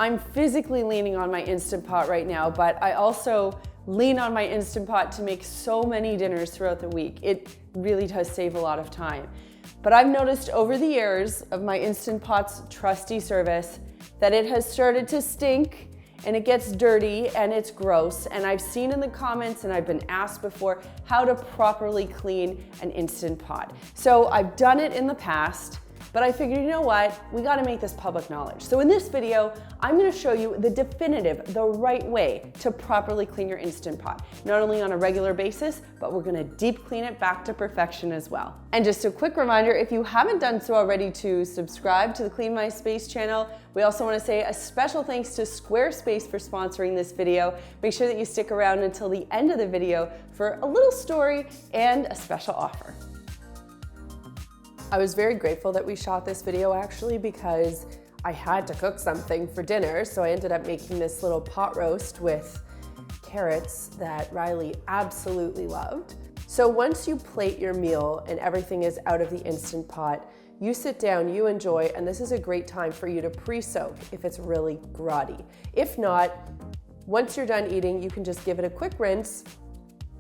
I'm physically leaning on my Instant Pot right now, but I also lean on my Instant Pot to make so many dinners throughout the week. It really does save a lot of time. But I've noticed over the years of my Instant Pot's trusty service that it has started to stink and it gets dirty and it's gross. And I've seen in the comments and I've been asked before how to properly clean an Instant Pot. So I've done it in the past, but I figured, you know what? We gotta make this public knowledge. So in this video, I'm gonna show you the definitive, the right way to properly clean your Instant Pot. Not only on a regular basis, but we're gonna deep clean it back to perfection as well. And just a quick reminder, if you haven't done so already, to subscribe to the Clean My Space channel. We also wanna say a special thanks to Squarespace for sponsoring this video. Make sure that you stick around until the end of the video for a little story and a special offer. I was very grateful that we shot this video actually, because I had to cook something for dinner. So I ended up making this little pot roast with carrots that Riley absolutely loved. So once you plate your meal and everything is out of the Instant Pot, you sit down, you enjoy, and this is a great time for you to pre-soak if it's really grotty. If not, once you're done eating, you can just give it a quick rinse,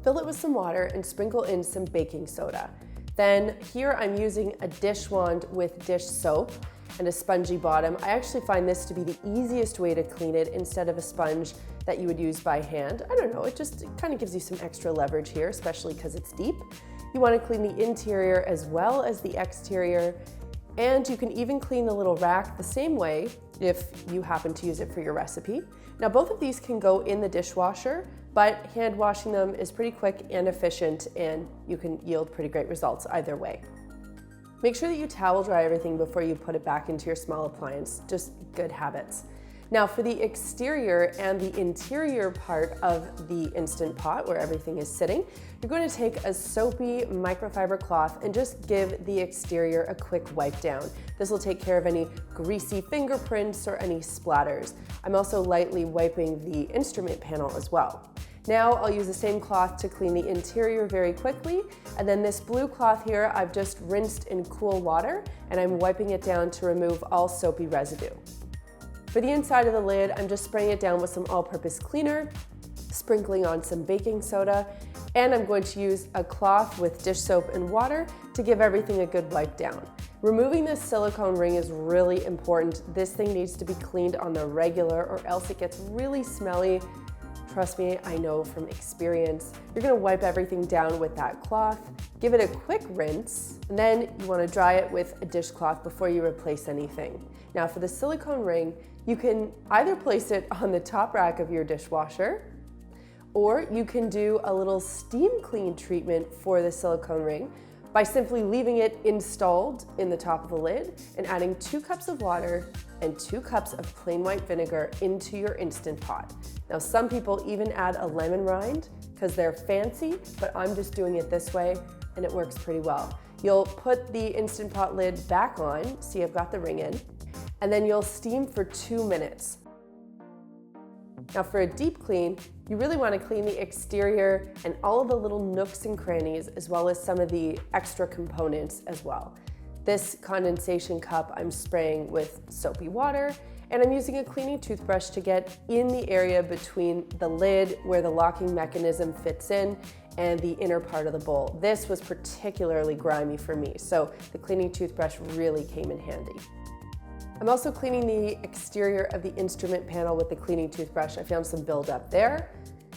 fill it with some water, and sprinkle in some baking soda. Then here I'm using a dish wand with dish soap and a spongy bottom. I actually find this to be the easiest way to clean it instead of a sponge that you would use by hand. I don't know, it kind of gives you some extra leverage here, especially because it's deep. You want to clean the interior as well as the exterior, and you can even clean the little rack the same way if you happen to use it for your recipe. Now both of these can go in the dishwasher, but hand washing them is pretty quick and efficient, and you can yield pretty great results either way. Make sure that you towel dry everything before you put it back into your small appliance, just good habits. Now for the exterior and the interior part of the Instant Pot where everything is sitting, you're going to take a soapy microfiber cloth and just give the exterior a quick wipe down. This will take care of any greasy fingerprints or any splatters. I'm also lightly wiping the instrument panel as well. Now I'll use the same cloth to clean the interior very quickly, and then this blue cloth here I've just rinsed in cool water and I'm wiping it down to remove all soapy residue. For the inside of the lid, I'm just spraying it down with some all-purpose cleaner, sprinkling on some baking soda, and I'm going to use a cloth with dish soap and water to give everything a good wipe down. Removing this silicone ring is really important. This thing needs to be cleaned on the regular or else it gets really smelly. Trust me, I know from experience. You're gonna wipe everything down with that cloth, give it a quick rinse, and then you wanna dry it with a dishcloth before you replace anything. Now for the silicone ring, you can either place it on the top rack of your dishwasher, or you can do a little steam clean treatment for the silicone ring by simply leaving it installed in the top of the lid and adding 2 cups of water and 2 cups of plain white vinegar into your Instant Pot. Now some people even add a lemon rind because they're fancy, but I'm just doing it this way and it works pretty well. You'll put the Instant Pot lid back on, see I've got the ring in, and then you'll steam for 2 minutes. Now for a deep clean, you really want to clean the exterior and all of the little nooks and crannies, as well as some of the extra components as well. This condensation cup I'm spraying with soapy water, and I'm using a cleaning toothbrush to get in the area between the lid where the locking mechanism fits in and the inner part of the bowl. This was particularly grimy for me, so the cleaning toothbrush really came in handy. I'm also cleaning the exterior of the instrument panel with the cleaning toothbrush. I found some buildup there.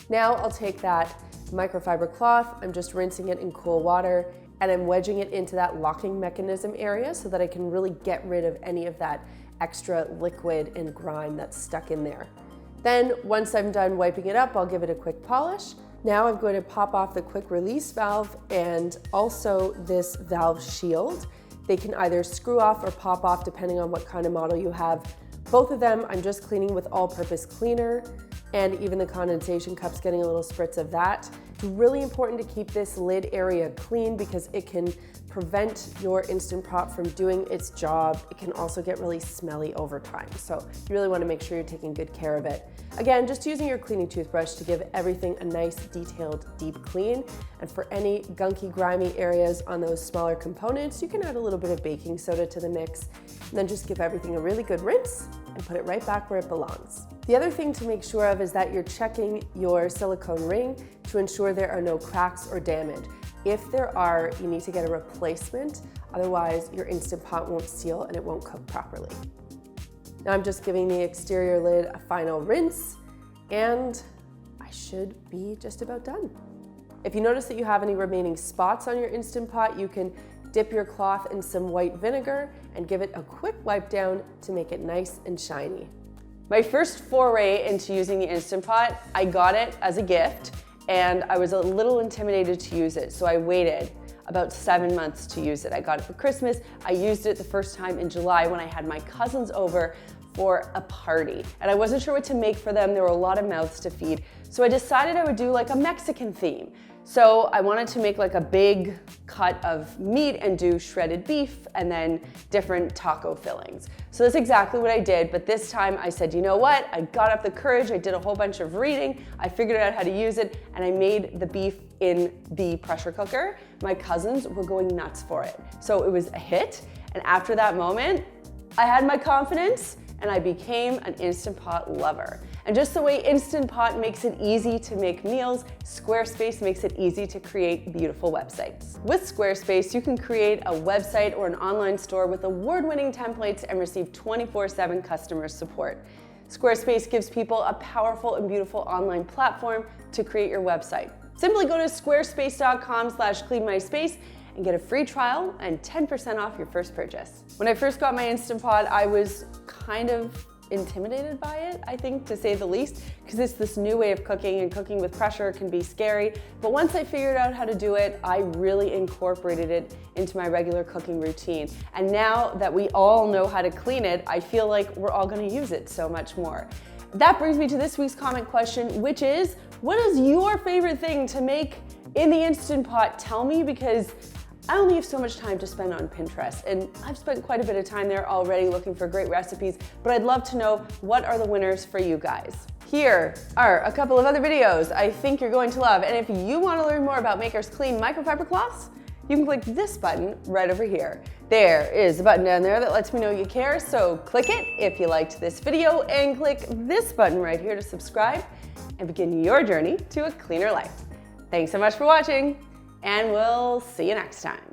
Now I'll take that microfiber cloth, I'm just rinsing it in cool water, and I'm wedging it into that locking mechanism area so that I can really get rid of any of that extra liquid and grime that's stuck in there. Then once I'm done wiping it up, I'll give it a quick polish. Now I'm going to pop off the quick release valve and also this valve shield. They can either screw off or pop off depending on what kind of model you have. Both of them I'm just cleaning with all-purpose cleaner, and even the condensation cup's getting a little spritz of that. It's really important to keep this lid area clean because it can prevent your Instant Pot from doing its job. It can also get really smelly over time. So you really want to make sure you're taking good care of it. Again, just using your cleaning toothbrush to give everything a nice, detailed, deep clean. And for any gunky, grimy areas on those smaller components, you can add a little bit of baking soda to the mix, and then just give everything a really good rinse, and put it right back where it belongs. The other thing to make sure of is that you're checking your silicone ring to ensure there are no cracks or damage. If there are, you need to get a replacement, otherwise your Instant Pot won't seal and it won't cook properly. Now I'm just giving the exterior lid a final rinse, and I should be just about done. If you notice that you have any remaining spots on your Instant Pot, you can dip your cloth in some white vinegar and give it a quick wipe down to make it nice and shiny. My first foray into using the Instant Pot, I got it as a gift and I was a little intimidated to use it, so I waited about 7 months to use it. I got it for Christmas. I used it the first time in July when I had my cousins over for a party, and I wasn't sure what to make for them. There were a lot of mouths to feed, so I decided I would do like a Mexican theme. So I wanted to make like a big cut of meat and do shredded beef and then different taco fillings. So that's exactly what I did, but this time I said, you know what? I got up the courage, I did a whole bunch of reading, I figured out how to use it, and I made the beef in the pressure cooker. My cousins were going nuts for it. So it was a hit, and after that moment, I had my confidence and I became an Instant Pot lover. And just the way Instant Pot makes it easy to make meals, Squarespace makes it easy to create beautiful websites. With Squarespace, you can create a website or an online store with award-winning templates and receive 24/7 customer support. Squarespace gives people a powerful and beautiful online platform to create your website. Simply go to squarespace.com/cleanmyspace and get a free trial and 10% off your first purchase. When I first got my Instant Pot, I was kind of intimidated by it, I think, to say the least, because it's this new way of cooking, and cooking with pressure can be scary. But once I figured out how to do it, I really incorporated it into my regular cooking routine. And now that we all know how to clean it, I feel like we're all gonna use it so much more. That brings me to this week's comment question, which is, what is your favorite thing to make in the Instant Pot? Tell me, because I only have so much time to spend on Pinterest, and I've spent quite a bit of time there already looking for great recipes, but I'd love to know, what are the winners for you guys? Here are a couple of other videos I think you're going to love, and if you want to learn more about Maker's Clean microfiber cloths, you can click this button right over here. There is a button down there that lets me know you care, so click it if you liked this video, and click this button right here to subscribe and begin your journey to a cleaner life. Thanks so much for watching, and we'll see you next time.